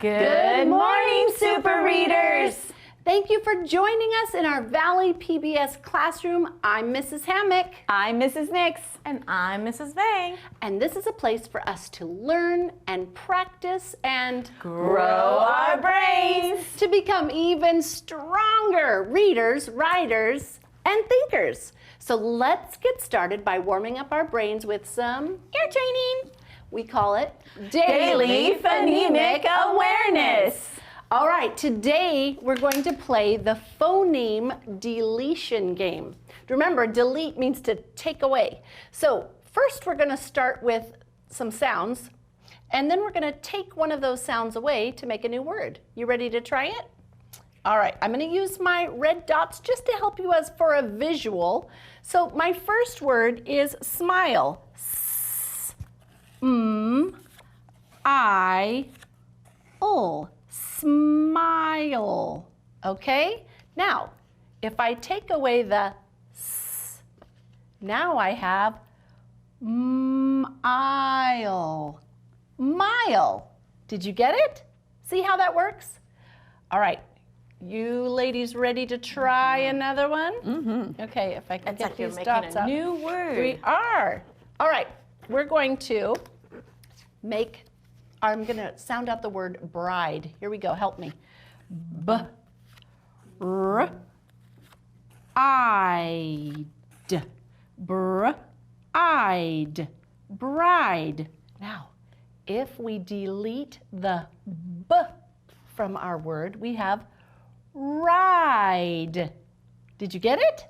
Good morning, Super Readers! Thank you for joining us in our Valley PBS classroom. I'm Mrs. Hammack. I'm Mrs. Nix. And I'm Mrs. Vang. And this is a place for us to learn and practice and grow our brains to become even stronger readers, writers, and thinkers. So let's get started by warming up our brains with some ear training. We call it Daily Phonemic Awareness. All right, today we're going to play the phoneme deletion game. Remember, delete means to take away. So first we're going to start with some sounds, and then we're going to take one of those sounds away to make a new word. You ready to try it? All right, I'm going to use my red dots just to help you as for a visual. So my first word is smile. S-M-I-L. Smile. Okay? Now, if I take away the S, now I have mile. Mile. Did you get it? See how that works? All right. You ladies ready to try another one? Okay, if I can get these dots up. New word. We are. All right, we're going to make, I'm going to sound out the word bride. Here we go, help me. B-r-i-d. Bride. Bride. Now, if we delete the b from our word, we have ride. Did you get it?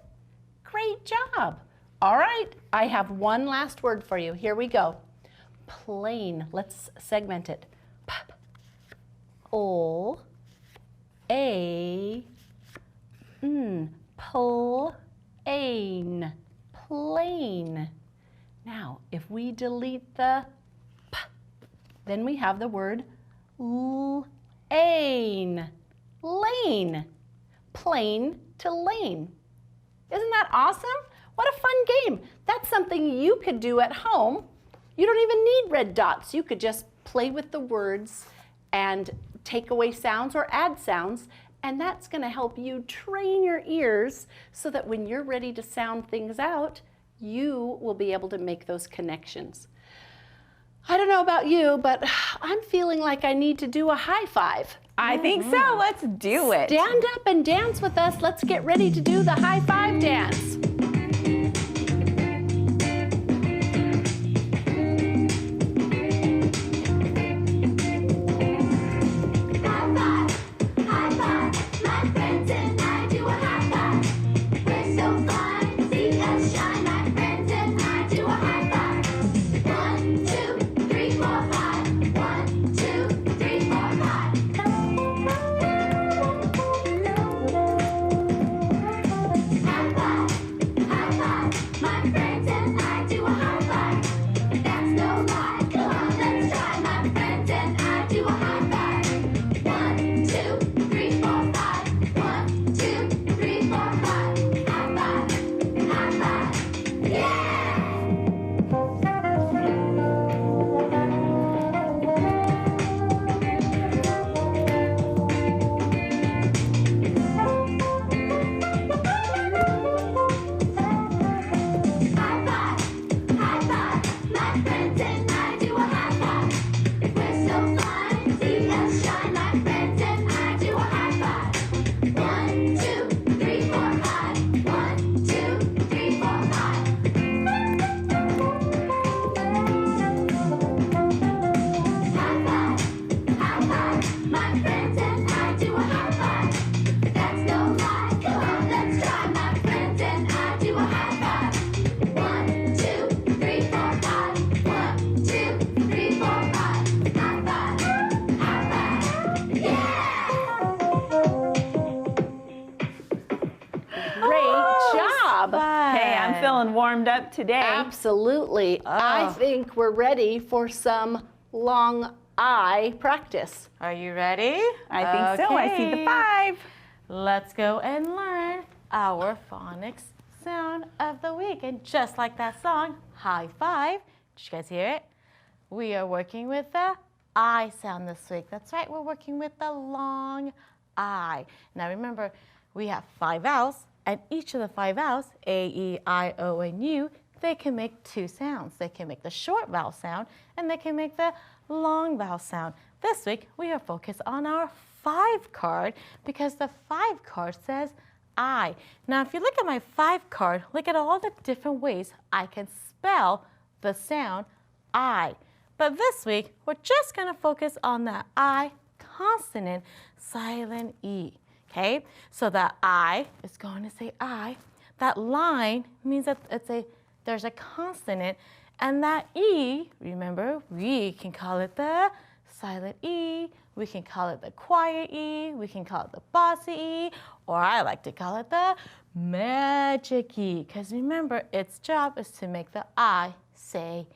Great job. All right, I have one last word for you. Here we go. Plain. Let's segment it. P-O-A-N. Plain. Plain. Now, if we delete the p, then we have the word lane. Lane. Plain to lane. Isn't that awesome? What a fun game. That's something you could do at home. You don't even need red dots. You could just play with the words and take away sounds or add sounds, and that's going to help you train your ears so that when you're ready to sound things out, you will be able to make those connections. I don't know about you, but I'm feeling like I need to do a high five. I think so. Let's do it. Stand up and dance with us. Let's get ready to do the high five dance. Feeling warmed up today. Absolutely. I think we're ready for some long I practice. Are you ready? I think so. I see the 5. Let's go and learn our phonics sound of the week. And just like that song, high five. Did you guys hear it? We are working with the I sound this week. That's right, we're working with the long I. Now remember, we have 5 vowels, and each of the 5 vowels, A, E, I, O, and U, they can make 2 sounds. They can make the short vowel sound, and they can make the long vowel sound. This week, we are focused on our 5 card because the 5 card says I. Now, if you look at my 5 card, look at all the different ways I can spell the sound I. But this week, we're just going to focus on the I consonant, silent E. Okay? So the I is going to say I. That line means that there's a consonant. And that E, remember, we can call it the silent E. We can call it the quiet E. We can call it the bossy E. Or I like to call it the magic E. Because remember, its job is to make the I say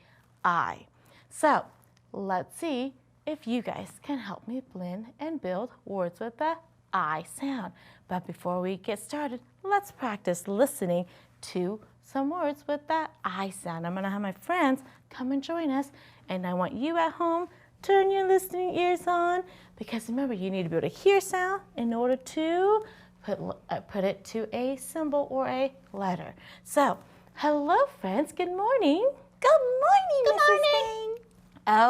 I. So let's see if you guys can help me blend and build words with the I sound. But before we get started, let's practice listening to some words with that I sound. I'm going to have my friends come and join us. And I want you at home, turn your listening ears on. Because remember, you need to be able to hear sound in order to put it to a symbol or a letter. So, hello friends, good morning. Good morning, Mrs. Vang.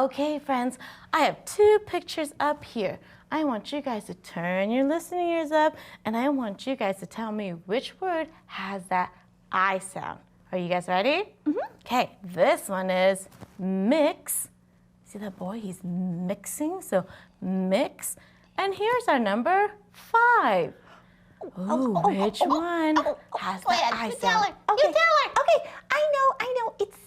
Okay, friends, I have 2 pictures up here. I want you guys to turn your listening ears up, and I want you guys to tell me which word has that I sound. Are you guys ready? Okay, this one is mix. See that boy? He's mixing, so mix. And here's our number 5. Ooh, which one has the I sound? Tell her. Okay. You tell her. Okay, I know. It's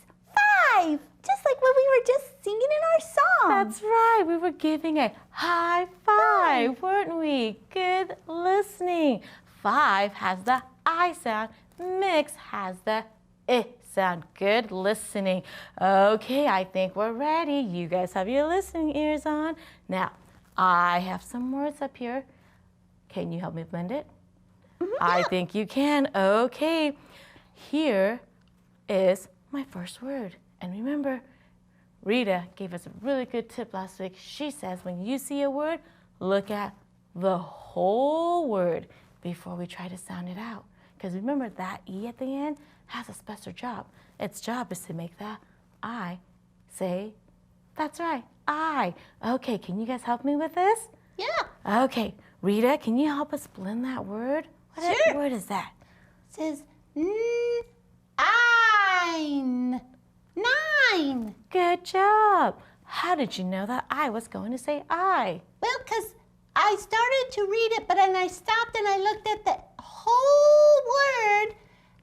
5. Just like what we were just singing in our song. That's right. We were giving a high 5, weren't we? Good listening. 5 has the I sound. Mix has the I sound. Good listening. Okay, I think we're ready. You guys have your listening ears on. Now, I have some words up here. Can you help me blend it? I think you can. Okay, here is my first word. And remember, Rita gave us a really good tip last week. She says when you see a word, look at the whole word before we try to sound it out. Because remember, that E at the end has a special job. Its job is to make that I say, that's right, I. Okay, can you guys help me with this? Yeah. Okay, Rita, can you help us blend that word? What word is that? It says 9. Good job. How did you know that I was going to say I? Well, because I started to read it, but then I stopped and I looked at the whole word.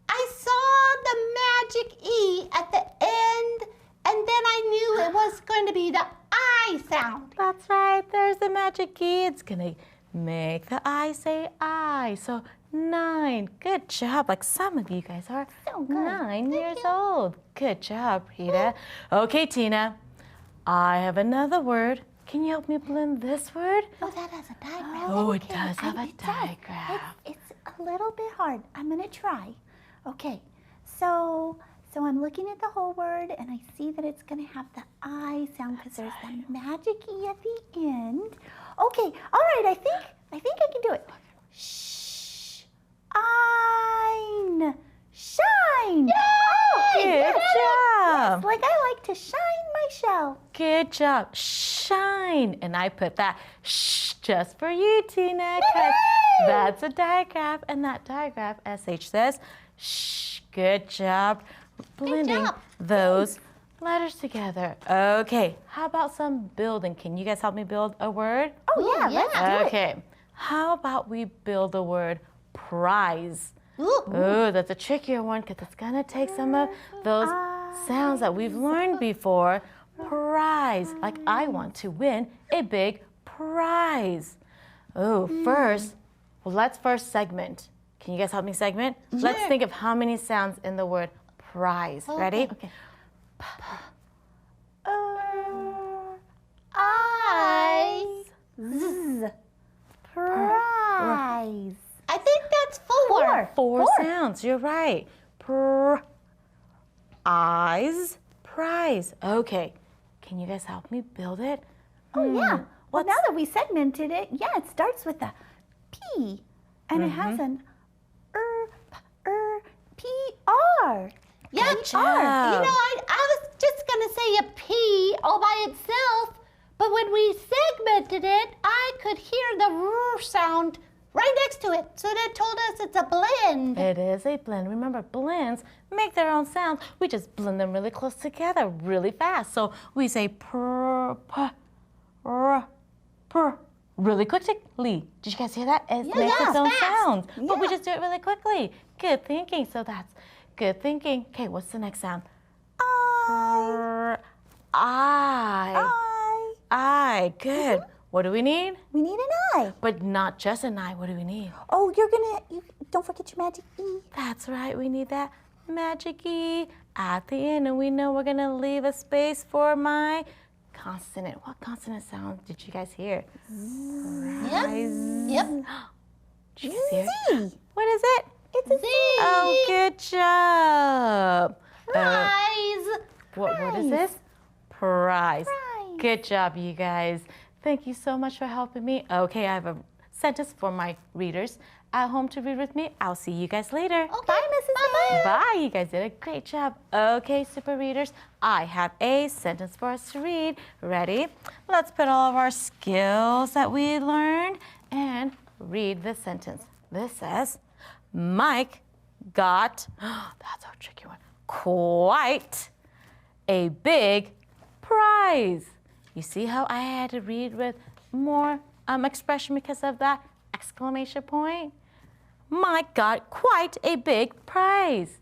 I saw the magic E at the end, and then I knew it was going to be the I sound. That's right. There's the magic E. It's going to make the I say I. So 9. Good job. Like some of you guys are So good. 9 years old. Good job, Rita. Okay, Tina. I have another word. Can you help me blend this word? Oh, that has a diagram. Oh, it does have a It does. diagram. It's a little bit hard. I'm going to try. Okay, so I'm looking at the whole word, and I see that it's going to have the I sound because there's the magic E at the end. Okay, all right, I think I can do it. Shine. Good job. Like I like to shine my shell. Good job. Shine. And I put that shh just for you, Tina, because that's a digraph, and that digraph, SH says shh. Good job blending those letters together. Okay, how about some building? Can you guys help me build a word? Oh, yeah, let's do it. Okay, how about we build the word prize? Ooh. Ooh, that's a trickier one because it's going to take some of those sounds that we've learned before. Prize, like I want to win a big prize. Oh, let's first segment. Can you guys help me segment? Sure. Let's think of how many sounds in the word prize. Ready? Okay. Eyes. Z. Prize. I think that's 4. Four sounds. You're right. Eyes, prize. Okay. Can you guys help me build it? Oh, yeah. Well, What's- now that we segmented it, yeah, it starts with a P, and it has an P-R. Yeah, job. I was just going to say a P all by itself, but when we segmented it, I could hear the R sound right next to it. So that told us it's a blend. It is a blend. Remember, blends make their own sounds. We just blend them really close together, really fast. So we say pr, really quickly. Did you guys hear that? It makes its own fast. sounds, but we Yeah. just do it really quickly. Good thinking. So that's good thinking. Okay, what's the next sound? I. I. Good. What do we need? We need an I. But not just an I. What do we need? Oh, don't forget your magic E. That's right. We need that magic E at the end, and we know we're gonna leave a space for my consonant. What consonant sound did you guys hear? Yep. Yep. Did you guys hear? Z. What is it? It's a Z. Oh, good job. Prize. What is this? Prize. Prize. Good job, you guys. Thank you so much for helping me. Okay, I have a sentence for my readers at home to read with me. I'll see you guys later. Okay. Bye, Mrs. Vang. Bye, you guys did a great job. Okay, super readers, I have a sentence for us to read. Ready? Let's put all of our skills that we learned and read this sentence. This says, Mike got, that's a tricky one, quite a big prize. You see how I had to read with more expression because of that exclamation point? Mike got quite a big prize.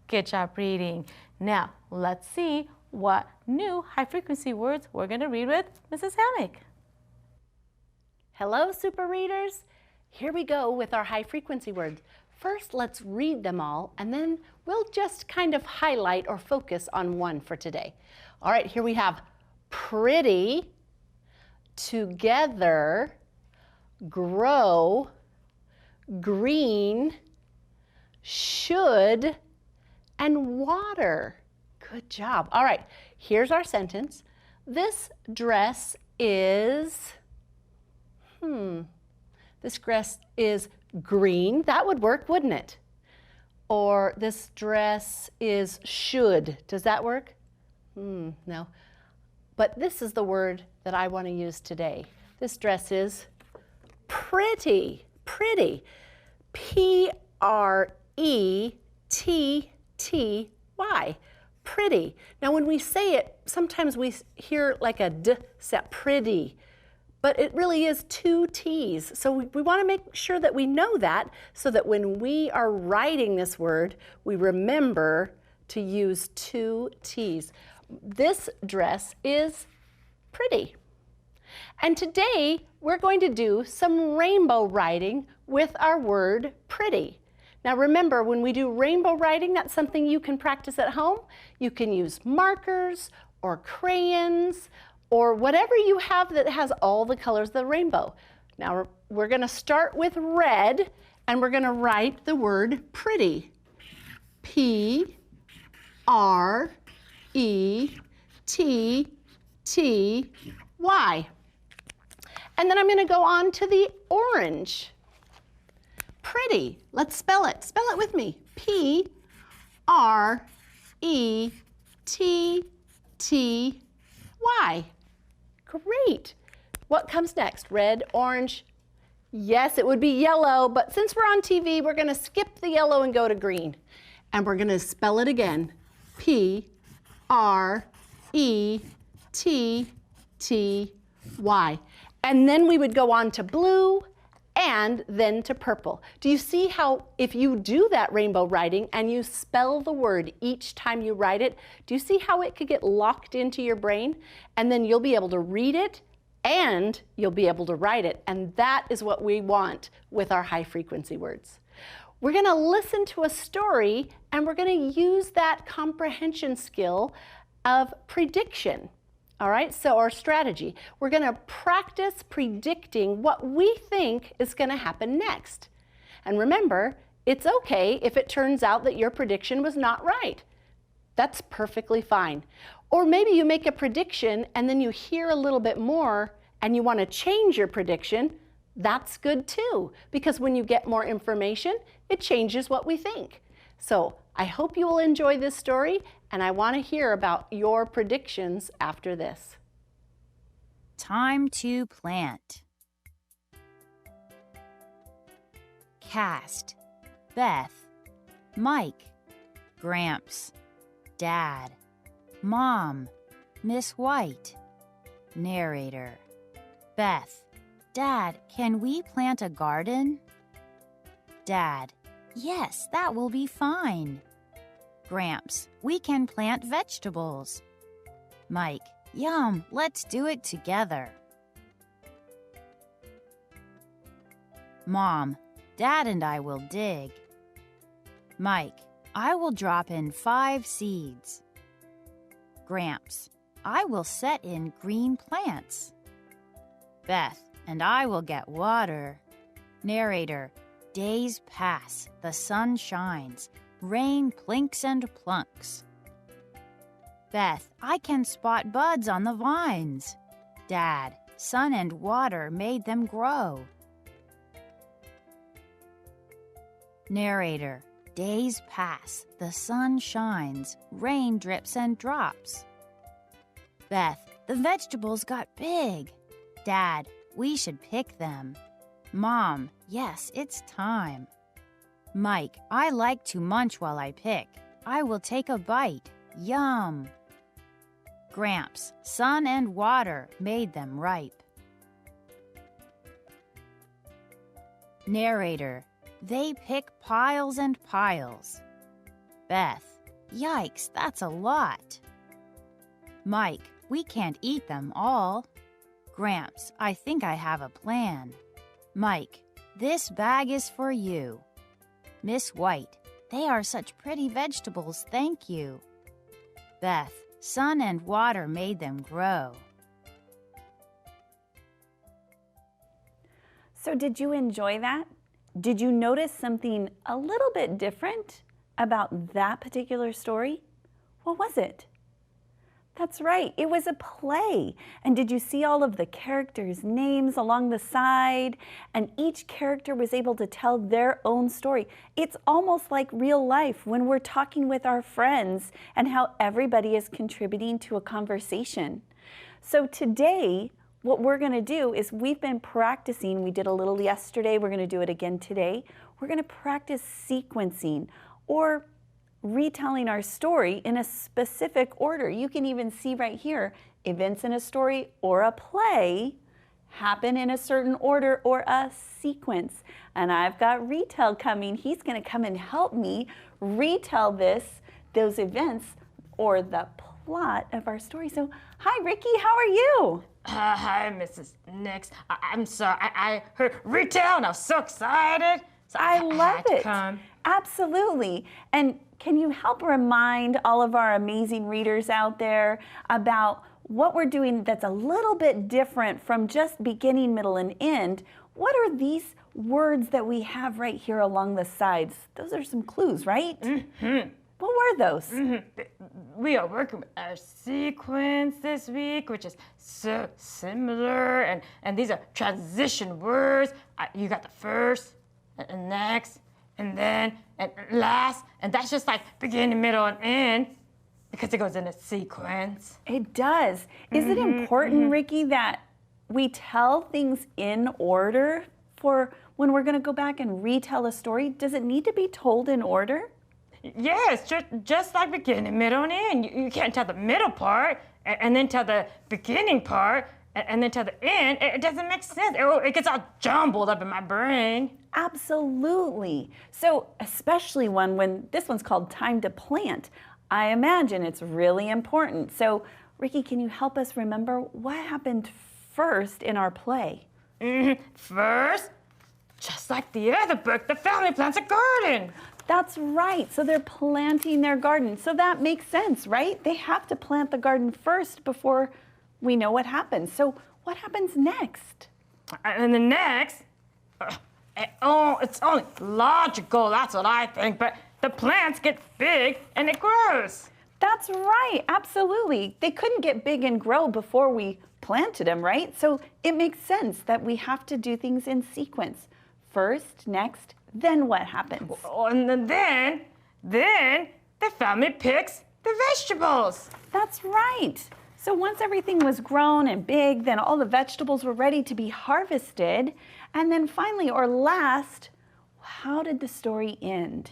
Good job reading. Now, let's see what new high frequency words we're going to read with Mrs. Hammack. Hello, super readers. Here we go with our high frequency words. First, let's read them all, and then we'll just kind of highlight or focus on one for today. All right, here we have pretty, together, grow, green, should, and water. Good job. All right, here's our sentence. This dress is, this dress is green. That would work, wouldn't it? Or this dress is should. Does that work? No. But this is the word that I want to use today. This dress is pretty. Pretty. P-R-E-T-T-Y. Pretty. Now when we say it, sometimes we hear like a D sound, pretty. But it really is two T's. So we want to make sure that we know that so that when we are writing this word, we remember to use two T's. This dress is pretty. And today we're going to do some rainbow writing with our word pretty. Now remember, when we do rainbow writing, that's something you can practice at home. You can use markers or crayons or whatever you have that has all the colors of the rainbow. Now we're going to start with red, and we're going to write the word pretty. P-R-E-T-T-Y. And then I'm going to go on to the orange. Pretty. Let's spell it. Spell it with me. P-R-E-T-T-Y. Great. What comes next? Red, orange? Yes, it would be yellow, but since we're on TV, we're going to skip the yellow and go to green. And we're going to spell it again. P-R-E-T-T-Y. And then we would go on to blue and then to purple. Do you see how if you do that rainbow writing and you spell the word each time you write it, do you see how it could get locked into your brain? And then you'll be able to read it and you'll be able to write it. And that is what we want with our high frequency words. We're going to listen to a story and we're going to use that comprehension skill of prediction. All right, so our strategy. We're going to practice predicting what we think is going to happen next. And remember, it's okay if it turns out that your prediction was not right. That's perfectly fine. Or maybe you make a prediction and then you hear a little bit more and you want to change your prediction, that's good too, because when you get more information, it changes what we think. So I hope you will enjoy this story, and I want to hear about your predictions after this. Time to plant. Cast: Beth, Mike, Gramps, Dad, Mom, Miss White. Narrator: Beth: Dad, can we plant a garden? Dad: Yes, that will be fine. Gramps: We can plant vegetables. Mike: Yum, let's do it together. Mom: Dad and I will dig. Mike: I will drop in 5 seeds. Gramps: I will set in green plants. Beth: And I will get water. Narrator: Days pass, the sun shines, rain plinks and plunks. Beth: I can spot buds on the vines. Dad: Sun and water made them grow. Narrator: Days pass, the sun shines, rain drips and drops. Beth: The vegetables got big. Dad: We should pick them. Mom: Yes, it's time. Mike: I like to munch while I pick. I will take a bite. Yum. Gramps: Sun and water made them ripe. Narrator: They pick piles and piles. Beth: Yikes, that's a lot. Mike: We can't eat them all. Gramps: I think I have a plan. Mike: This bag is for you. Miss White: They are such pretty vegetables, thank you. Beth: Sun and water made them grow. So did you enjoy that? Did you notice something a little bit different about that particular story? What was it? That's right, it was a play. And did you see all of the characters' names along the side? And each character was able to tell their own story. It's almost like real life when we're talking with our friends and how everybody is contributing to a conversation. So today, what we're going to do is we've been practicing. We did a little yesterday. We're going to do it again today. We're going to practice sequencing or retelling our story in a specific order. You can even see right here, events in a story or a play happen in a certain order or a sequence. And I've got Retell coming. He's going to come and help me retell those events or the plot of our story. So, hi Ricky, how are you? Hi, Mrs. Nix. I'm sorry. I heard retail and I was so excited. So I love had to it. come. Absolutely. And can you help remind all of our amazing readers out there about what we're doing that's a little bit different from just beginning, middle, and end? What are these words that we have right here along the sides? Those are some clues, right? Mm-hmm. What were those? Mm-hmm. We are working with our sequence this week, which is so similar. And these are transition words. You got the first, and next, and then, and last. And that's just like beginning, middle, and end because it goes in a sequence. It does. Is it important, Ricky, that we tell things in order for when we're going to go back and retell a story? Does it need to be told in order? Yes, just like beginning, middle, and end. You can't tell the middle part and then tell the beginning part and then tell the end. It doesn't make sense. It gets all jumbled up in my brain. Absolutely. So especially when this one's called Time to Plant, I imagine it's really important. So Ricky, can you help us remember what happened first in our play? First, just like the other book, the family plants a garden. That's right. So they're planting their garden. So that makes sense, right? They have to plant the garden first before we know what happens. So what happens next? And the next, it's only logical, that's what I think, but the plants get big and it grows. That's right, absolutely. They couldn't get big and grow before we planted them, right? So it makes sense that we have to do things in sequence. First, next, then what happens? Oh, and then the family picks the vegetables. That's right. So once everything was grown and big, then all the vegetables were ready to be harvested. And then finally, or last, how did the story end?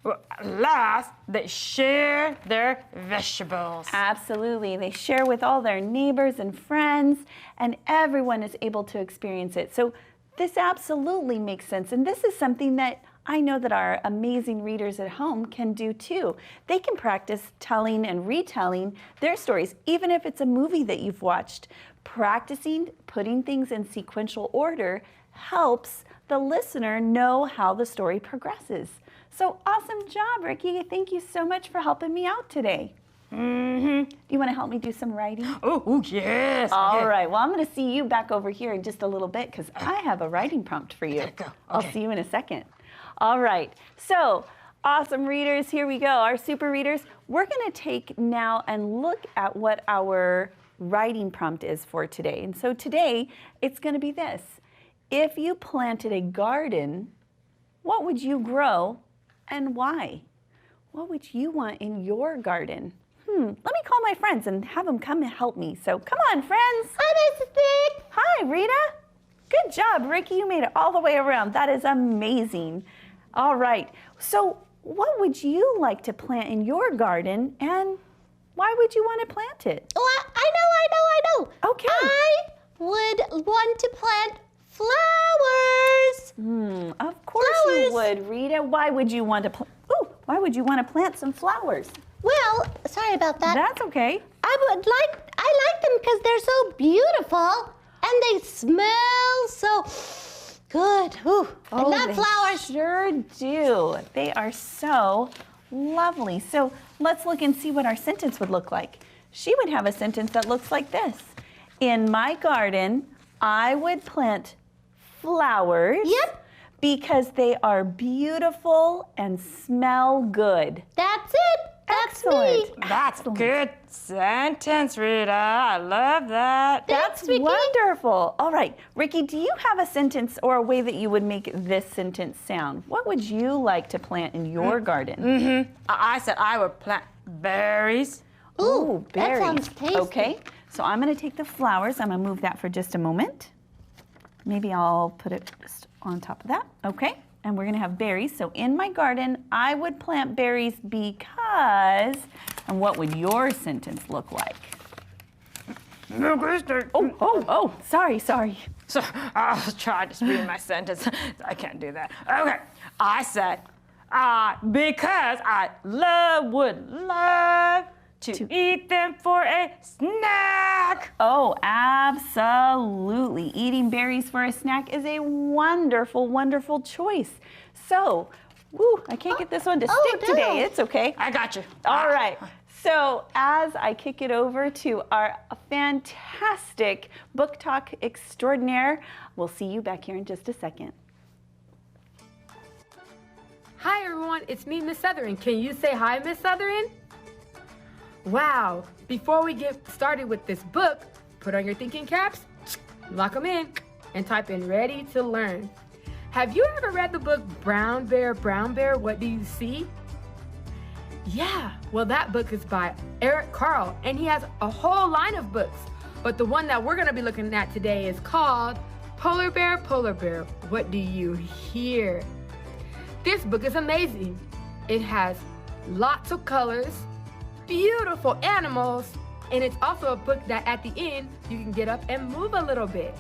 Well, last, they share their vegetables. Absolutely. They share with all their neighbors and friends, and everyone is able to experience it. So this absolutely makes sense. And this is something that I know that our amazing readers at home can do too. They can practice telling and retelling their stories, even if it's a movie that you've watched. Practicing putting things in sequential order helps the listener know how the story progresses. So awesome job, Ricky. Thank you so much for helping me out today. Do you want to help me do some writing? Oh, yes. All right. Well, I'm going to see you back over here in just a little bit because I have a writing prompt for you. Go. I'll see you in a second. All right. So, awesome readers, here we go. Our super readers. We're going to take now and look at what our writing prompt is for today. And so today, it's going to be this. If you planted a garden, what would you grow and why? What would you want in your garden? Let me call my friends and have them come and help me. So come on, friends. Hi, Mrs. Pig. Hi, Rita. Good job, Ricky. You made it all the way around. That is amazing. All right. So what would you like to plant in your garden and why would you want to plant it? Oh, I know. Okay. I would want to plant flowers. Of course you would, Rita. Why would you want to why would you want to plant some flowers? Well, sorry about that. That's okay. I like them because they're so beautiful and they smell so good. Ooh, I love they flowers. Sure do. They are so lovely. So let's look and see what our sentence would look like. She would have a sentence that looks like this. In my garden, I would plant flowers. Yep. Because they are beautiful and smell good. That's it. That's me. That's a good sentence, Rita. I love that. That's Ricky. wonderful. All right, Ricky, do you have a sentence or a way that you would make this sentence sound? What would you like to plant in your garden? I said I would plant berries. Ooh, berries. That sounds tasty. Okay, so I'm going to take the flowers. I'm going to move that for just a moment. Maybe I'll put it just on top of that. Okay, and we're going to have berries. So in my garden, I would plant berries because, and what would your sentence look like? Sorry. So I was trying to read my sentence. I can't do that. Okay, I said, because I would love to eat them for a snack. Oh, absolutely. Eating berries for a snack is a wonderful, wonderful choice. So, I can't get this one to stick no. today. It's okay. I got you. All right. So as I kick it over to our fantastic book talk extraordinaire, we'll see you back here in just a second. Hi everyone, it's me, Miss Southern. Can you say hi, Miss Southern? Wow, before we get started with this book, put on your thinking caps, lock them in, and type in ready to learn. Have you ever read the book Brown Bear, What Do You See? Yeah, well that book is by Eric Carle, and he has a whole line of books. But the one that we're gonna be looking at today is called Polar Bear, What Do You Hear? This book is amazing. It has lots of colors, beautiful animals, and it's also a book that at the end, you can get up and move a little bit.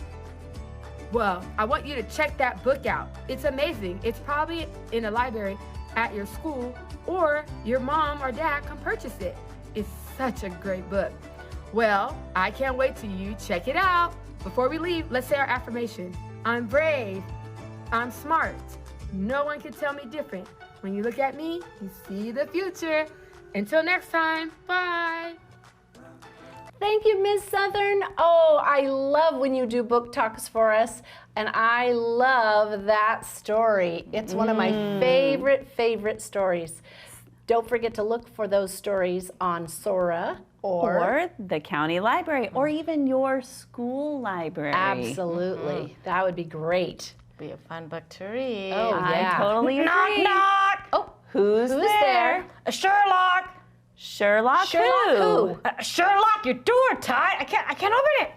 Well, I want you to check that book out. It's amazing. It's probably in a library at your school, or your mom or dad can purchase it. It's such a great book. Well, I can't wait till you check it out. Before we leave, let's say our affirmation. I'm brave. I'm smart. No one can tell me different. When you look at me, you see the future. Until next time, bye. Thank you, Miss Southern. Oh, I love when you do book talks for us, and I love that story. It's one of my favorite stories. Don't forget to look for those stories on Sora Or the county library, or even your school library. Absolutely. That would be great. Be a fun book to read. Oh, yeah. I totally agree. Knock, knock. Oh, Who's there? Sherlock. Sherlock Sherlock who? Sherlock, your door tied. I can't open it.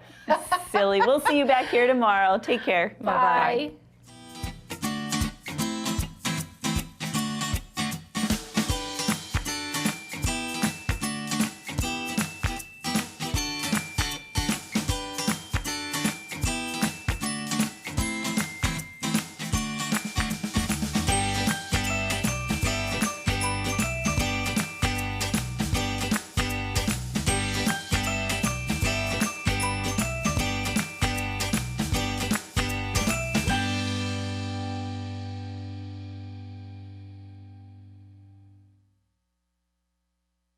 Silly. We'll see you back here tomorrow. Take care. Bye.